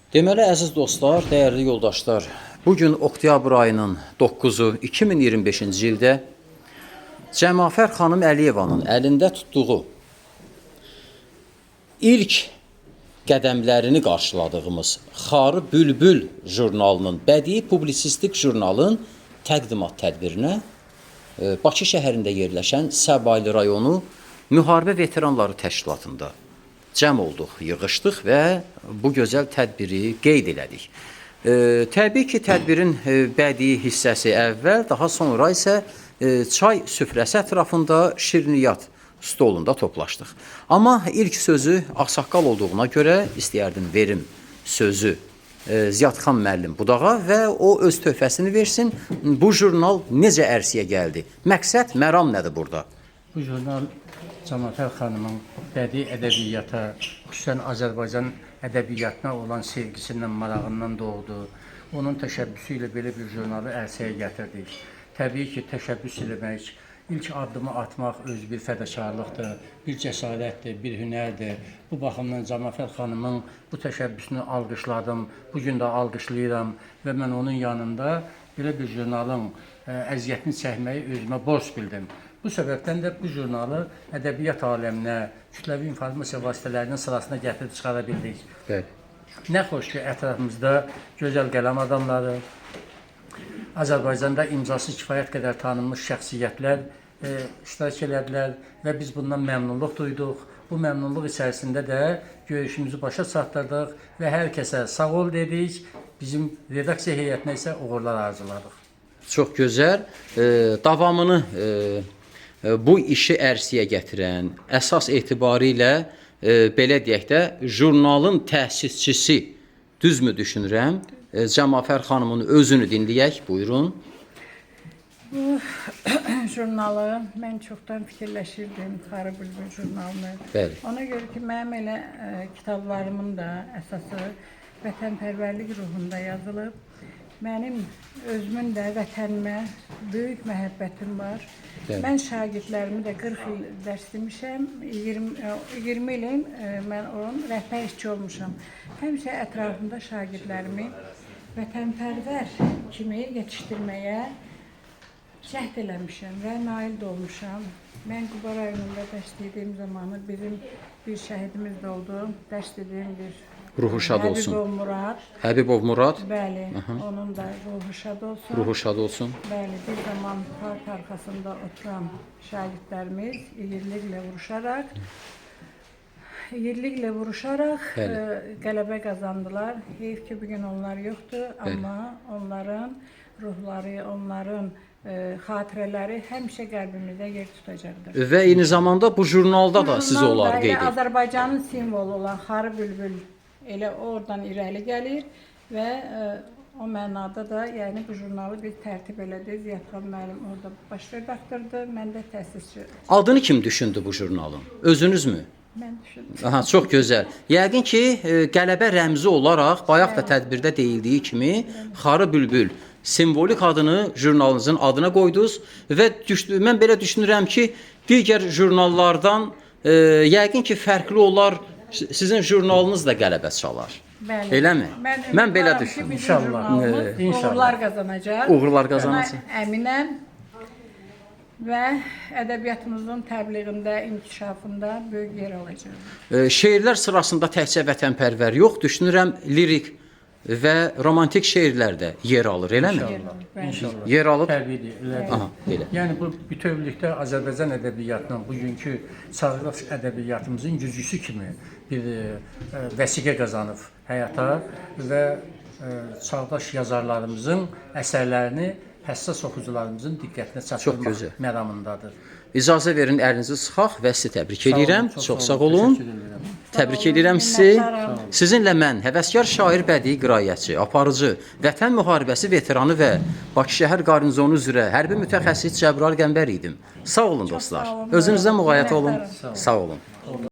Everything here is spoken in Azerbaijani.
Deməli, əziz dostlar, dəyərli yoldaşlar, bugün oktyabr ayının 9-u 2025-ci ildə Cəmafər xanım Əliyevanın əlində tutduğu ilk qədəmlərini qarşıladığımız Xarı Bülbül jurnalının, bədii publisistik jurnalın təqdimat tədbirinə Bakı şəhərində yerləşən Səbail rayonu Müharibə Veteranları Təşkilatında cəm olduq, yığışdıq və bu gözəl tədbiri qeyd elədik. Təbii ki, tədbirin bədii hissəsi əvvəl, daha sonra isə çay süfrəsi ətrafında şirniyyat stolunda toplaşdıq. Amma ilk sözü ağsaqqal olduğuna görə istəyərdim verim sözü Ziyadxan müəllim Budağa və o öz töhfəsini versin. Bu jurnal necə ərsəyə gəldi? Məqsəd, məram nədir burada? Bu jurnal Cəmafər xanımın bədii ədəbiyyata, xüsusən Azərbaycan ədəbiyyatına olan sevgisindən, marağından doğdu. Onun təşəbbüsü ilə belə bir jurnalı ərsəyə gətirdik. Təbii ki, təşəbbüs eləmək, ilk addımı atmaq öz bir fədakarlıqdır, bir cəsarətdir, bir hünərdir. Bu baxımdan Cəmafər xanımın bu təşəbbüsünü alqışladım, bugün də alqışlayıram və mən onun yanında belə bir jurnalın əziyyətini çəkməyi özümə borc bildim. Bu səbəbdən də bu jurnalı ədəbiyyat aləminə, kütləvi informasiya vasitələrinin sırasına gətirib çıxara bildik. Bəli. Nə xoş ki, ətrafımızda gözəl qələm adamları, Azərbaycanda imzası kifayət qədər tanınmış şəxsiyyətlər iştirak elədilər və biz bundan məmnunluq duyduq. Bu məmnunluq içərisində də görüşümüzü başa çatdırdıq və hər kəsə sağ ol dedik. Bizim redaksiya heyətinə isə uğurlar arzuladıq. Çox gözəl. Davamını bu işi ərsəyə gətirən, əsas etibarilə belə deyək də, jurnalın təsisçisi, düzmü düşünürəm? Cəmafər xanımın özünü dinləyək, buyurun. Bu jurnalı mən çoxdan fikirləşirdim, Xarı Bülbül jurnalını. Bəli. Ona görə ki, mənim elə kitablarımın da əsası vətənpərvərlik ruhunda yazılıb. Mənim özümün də vətənimə böyük məhəbbətim var. Bəli. Mən şagirdlərimi də 40 il dərs demişəm, 20 ilin mən onun rəhbər işçi olmuşam. Həmişə ətrafımda şagirdlərimi vətənpərvər kimi yetişdirməyə cəhd eləmişəm və nail də olmuşam. Mən Quba rayonunda dərs dediyim zamanı bizim bir şəhidimiz də oldu. Dərs dediyim bir Ruhu şad olsun. Həbibov Murad. Həbibov Murad. Bəli, onun da ruhu şad olsun. Ruhu şad olsun. Bəli, bir zaman park arxasında oturan şagirdlərimiz yerliklə vuruşaraq qələbə qazandılar. Heyf ki, bugün onlar yoxdur, amma onların ruhları, onların xatirələri həmişə qəlbimizdə yer tutacaqdır. Və eyni zamanda bu jurnalda da siz onlar qeyd edin. Azərbaycanın simvolu olan Xarı Bülbül elə oradan irəli gəlir və o mənada da, yəni bu jurnalı biz tərtib elədik. Ziyadxan müəllim orada baş redaktördür, mən də təsisçi. Adını kim düşündü bu jurnalın? Özünüzmü? Mən düşündüm. Aha, çox gözəl. Yəqin ki, qələbə rəmzi olaraq bayaq da tədbirdə deyildiyi kimi Xarı Bülbül simvolik adını jurnalınızın adına qoydunuz və mən belə düşünürəm ki, digər jurnallardan yəqin ki, fərqli olar, sizin jurnalınız da qələbə çalar. Bəli. Eləmi? Mən belə düşünürəm. İnşallah. Uğurlar qazanacaq. Uğurlar qazanacaq. Mən əminəm və ədəbiyyatımızın təbliğində, inkişafında böyük yer alacaq. Şeirlər sırasında təkcə vətənpərvər yox, düşünürəm lirik və romantik şeirlər də yer alır, eləmi? İnşallah. Yer alıb. Təbiidir, elədir. Aha, elə. Yəni bu bütövlükdə Azərbaycan ədəbiyyatının bugünkü çağdaş ədəbiyyatımızın güzgüsü kimi bir vəsiqə qazanıb həyata və çağdaş yazarlarımızın əsərlərini həssas oxucularımızın diqqətinə çatdırmaq məramındadır. İcazə verin, əlinizi sıxaq və sizi təbrik edirəm. Çox sağ olun. Təbrik edirəm sizi. Sizinlə mən, həvəskar şair, bədii qiraətçi, aparıcı, Vətən müharibəsi veteranı və Bakı şəhər qarnizonu üzrə hərbi mütəxəssis Cəbrar Qəmbər idim. Sağ olun dostlar. Özünüzdən müğayət olun. Sağ olun.